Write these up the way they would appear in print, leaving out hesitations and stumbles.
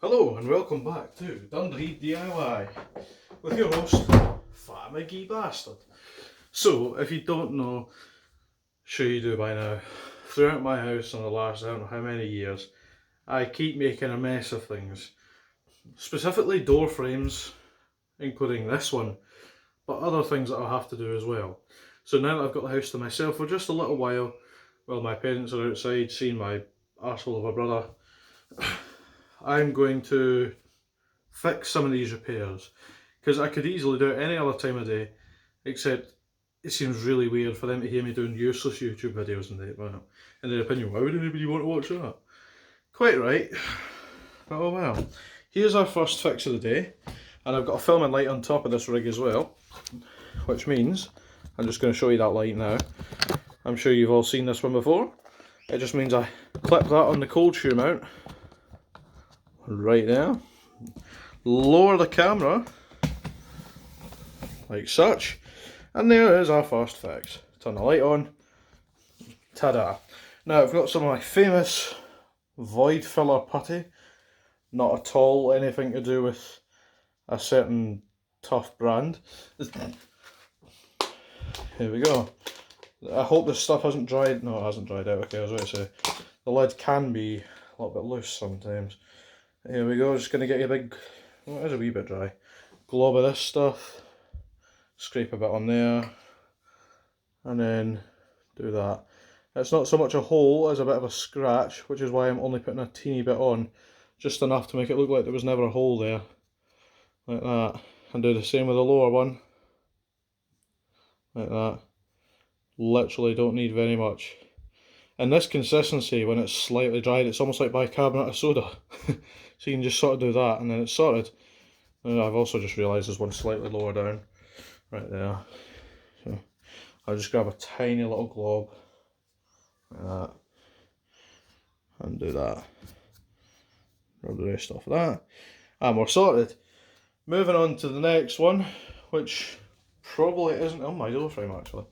Hello and welcome back to Dundee DIY with your host, Fat McGee Bastard. So, if you don't know, sure you do by now, throughout my house in the last I don't know how many years, I keep making a mess of things. Specifically door frames, including this one, but other things that I'll have to do as well. So now that I've got the house to myself for just a little while my parents are outside seeing my arsehole of a brother, I'm going to fix some of these repairs, because I could easily do it any other time of day, except it seems really weird for them to hear me doing useless YouTube videos in their opinion. Why would anybody want to watch that? Quite right, but oh well. Here's our first fix of the day, and I've got a filming light on top of this rig as well, which means I'm just going to show you that light now. I'm sure you've all seen this one before. It just means I clip that on the cold shoe mount right there, lower the camera like such, and there is our first fix. Turn the light on, ta-da. Now I've got some of my famous void filler putty, not at all anything to do with a certain tough brand. Here we go. I hope this stuff hasn't dried. No, it hasn't dried out. Okay, I was about to say the lid can be a little bit loose sometimes. Here we go, just going to get you a big, well, it is a wee bit dry, glob of this stuff, scrape a bit on there, and then do that. It's not so much a hole as a bit of a scratch, which is why I'm only putting a teeny bit on, just enough to make it look like there was never a hole there, like that. And do the same with the lower one, like that. Literally don't need very much. And this consistency, when it's slightly dried, it's almost like bicarbonate of soda. So you can just sort of do that and then it's sorted. And I've also just realised there's one slightly lower down, right there. So I'll just grab a tiny little glob, like that, and do that. Rub the rest off of that. And we're sorted. Moving on to the next one, which probably isn't on my door frame actually.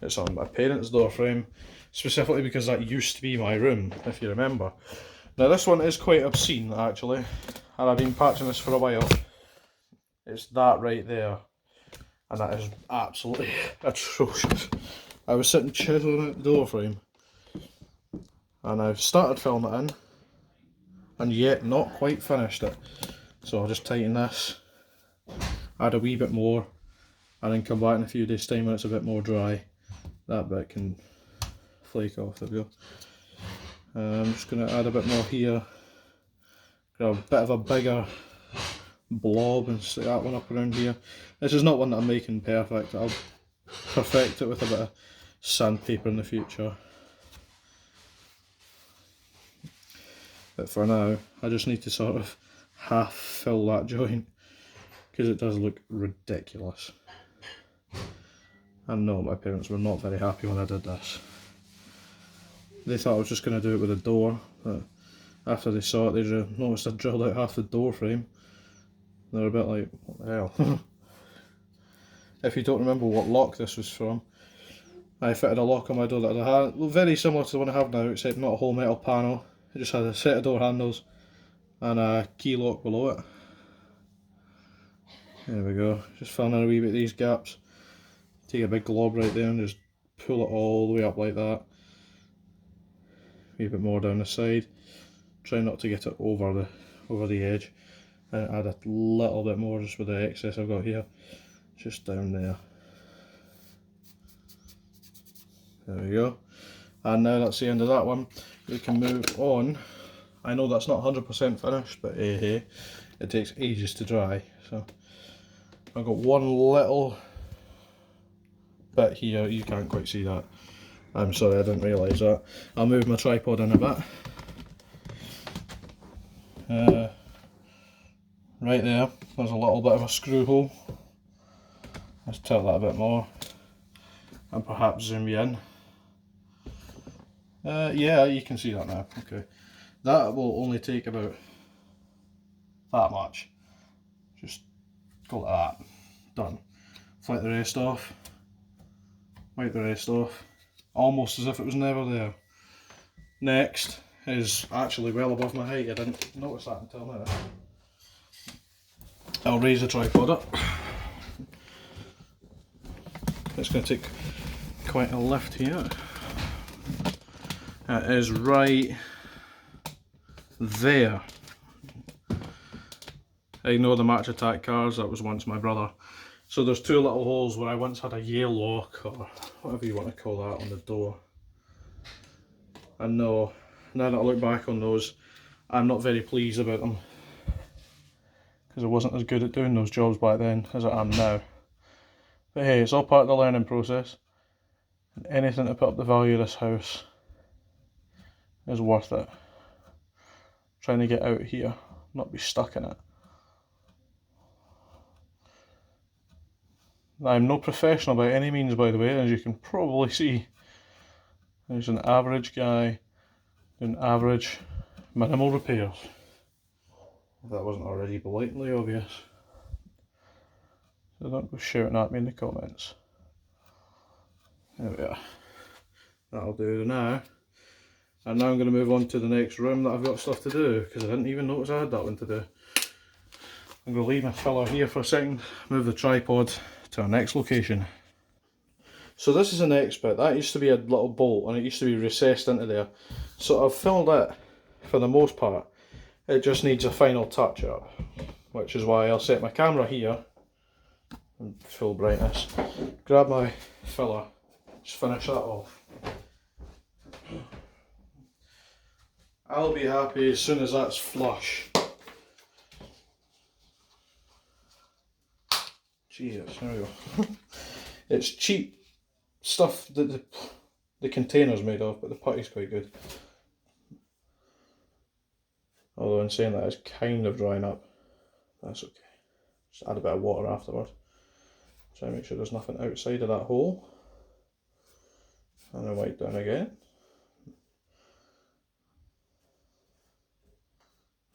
It's on my parents' door frame, specifically because that used to be my room, if you remember. Now this one is quite obscene actually, and I've been patching this for a while. It's that right there, and that is absolutely atrocious. I was sitting chiseling out the door frame, and I've started filling it in, and yet not quite finished it. So I'll just tighten this, add a wee bit more, and then come back in a few days' time when it's a bit more dry. That bit can flake off, there we go. I'm just going to add a bit more here, grab a bit of a bigger blob and stick that one up around here. This is not one that I'm making perfect, I'll perfect it with a bit of sandpaper in the future. But for now, I just need to sort of half fill that joint, because it does look ridiculous. And no, my parents were not very happy when I did this. They thought I was just going to do it with a door, but after they saw it, they noticed I drilled out half the door frame. They were a bit like, what the hell? If you don't remember what lock this was from, I fitted a lock on my door that I had, very similar to the one I have now, except not a whole metal panel. It just had a set of door handles and a key lock below it. There we go, just filling in a wee bit of these gaps. Take a big glob right there and just pull it all the way up like that. A bit more down the side. Try not to get it over the edge, and add a little bit more just with the excess I've got here, just down there. There we go. And now that's the end of that one. We can move on. I know that's not 100% finished, but hey, it takes ages to dry. So I've got one little bit here. You can't quite see that. I'm sorry, I didn't realise that. I'll move my tripod in a bit. Right there, there's a little bit of a screw hole. Let's tilt that a bit more, and perhaps zoom you in. Yeah, you can see that now. Okay, that will only take about that much. Just go like that. Done. Flick the rest off. Wipe the rest off. Almost as if it was never there. Next is actually well above my height. I didn't notice that until now. I'll raise the tripod up. It's going to take quite a lift here. It is right there. Ignore the Match Attack cars, that was once my brother. So there's two little holes where I once had a Yale lock, or whatever you want to call that, on the door. And no, now that I look back on those, I'm not very pleased about them. Because I wasn't as good at doing those jobs back then as I am now. But hey, it's all part of the learning process. And anything to put up the value of this house is worth it. Trying to get out here, not be stuck in it. I'm no professional by any means, by the way, as you can probably see. There's an average guy doing average minimal repairs. If that wasn't already blatantly obvious. So don't go shouting at me in the comments. There we are. That'll do now. And now I'm going to move on to the next room that I've got stuff to do, because I didn't even notice I had that one to do. I'm going to leave my filler here for a second, move the tripod to our next location. So this is the next bit. That used to be a little bolt and it used to be recessed into there. So I've filled it for the most part. It just needs a final touch up, which is why I'll set my camera here in full brightness, grab my filler, just finish that off. I'll be happy as soon as that's flush. Jesus, there we go. It's cheap stuff that the container's made of, but the putty's quite good. Although in saying that, it's kind of drying up. That's okay. Just add a bit of water afterwards. Try and make sure there's nothing outside of that hole. And then wipe down again.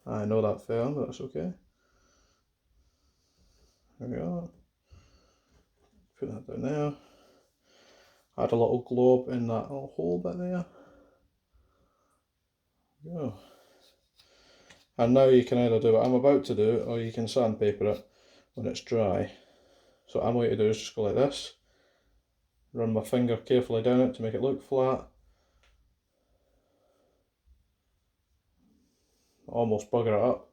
I know that fell, but that's okay. There we go. Put that down there. Add a little globe in that little hole bit there. There we go. And now you can either do what I'm about to do, or you can sandpaper it when it's dry. So what I'm going to do is just go like this. Run my finger carefully down it to make it look flat. Almost bugger it up.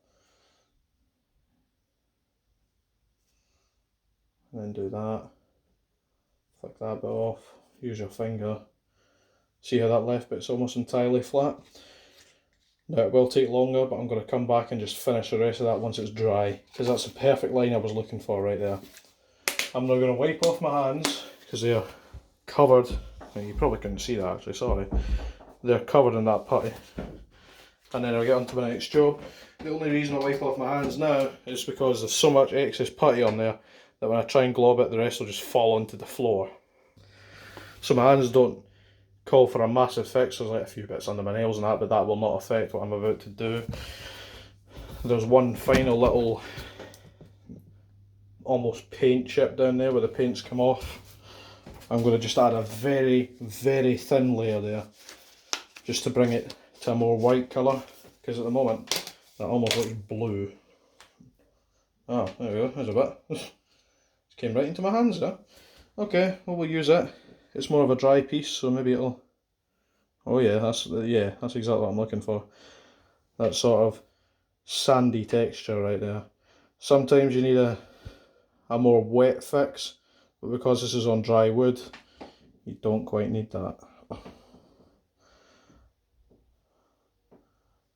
And then do that. Flick that bit off. Use your finger. See how that left bit's almost entirely flat? Now it will take longer, but I'm going to come back and just finish the rest of that once it's dry, because that's the perfect line I was looking for right there. I'm now going to wipe off my hands, because they are covered. Well, you probably couldn't see that actually, sorry. They're covered in that putty. And then I'll get on to my next job. The only reason I wipe off my hands now is because there's so much excess putty on there that when I try and glob it, the rest will just fall onto the floor. So my hands don't call for a massive fix. There's like a few bits under my nails and that, but that will not affect what I'm about to do. There's one final little almost paint chip down there where the paint's come off. I'm going to just add a very, very thin layer there, just to bring it to a more white colour, because at the moment that almost looks blue. Oh, there we go, there's a bit. Just came right into my hands there. Okay, well we'll use it. It's more of a dry piece, so maybe it'll... Oh yeah, that's exactly what I'm looking for. That sort of sandy texture right there. Sometimes you need a more wet fix, but because this is on dry wood, you don't quite need that.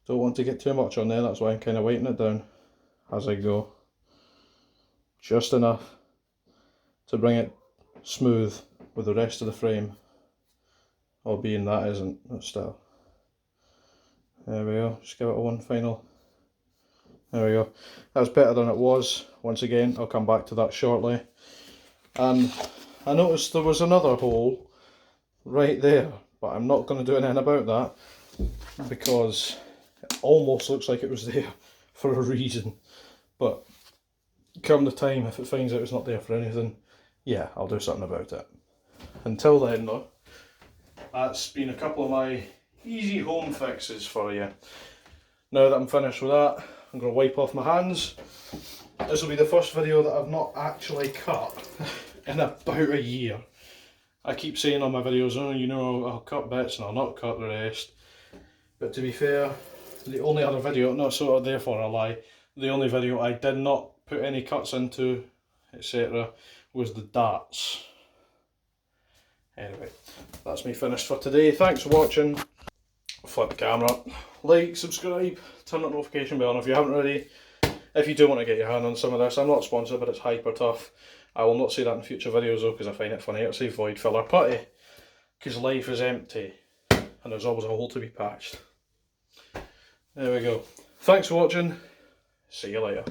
Don't want to get too much on there, that's why I'm kind of weighting it down as I go. Just enough to bring it smooth with the rest of the frame. Albeit that isn't, but still. There we go, just give it a one final. There we go. That's better than it was. Once again, I'll come back to that shortly. And I noticed there was another hole right there, but I'm not going to do anything about that because it almost looks like it was there for a reason. But come the time, if it finds out it's not there for anything, yeah, I'll do something about it. Until then though, that's been a couple of my easy home fixes for you. Now that I'm finished with that, I'm going to wipe off my hands. This will be the first video that I've not actually cut in about a year. I keep saying on my videos, oh, you know, I'll cut bits and I'll not cut the rest. But to be fair, the only other video, not sort of therefore a lie, the only video I did not put any cuts into, etc., was the darts. Anyway, that's me finished for today. Thanks for watching. Flip the camera, like, subscribe, turn that notification bell on if you haven't already. If you do want to get your hand on some of this, I'm not sponsored, but it's hyper tough. I will not say that in future videos though, because I find it funny. I'll say void filler putty, because life is empty and there's always a hole to be patched. There we go. Thanks for watching. See you later.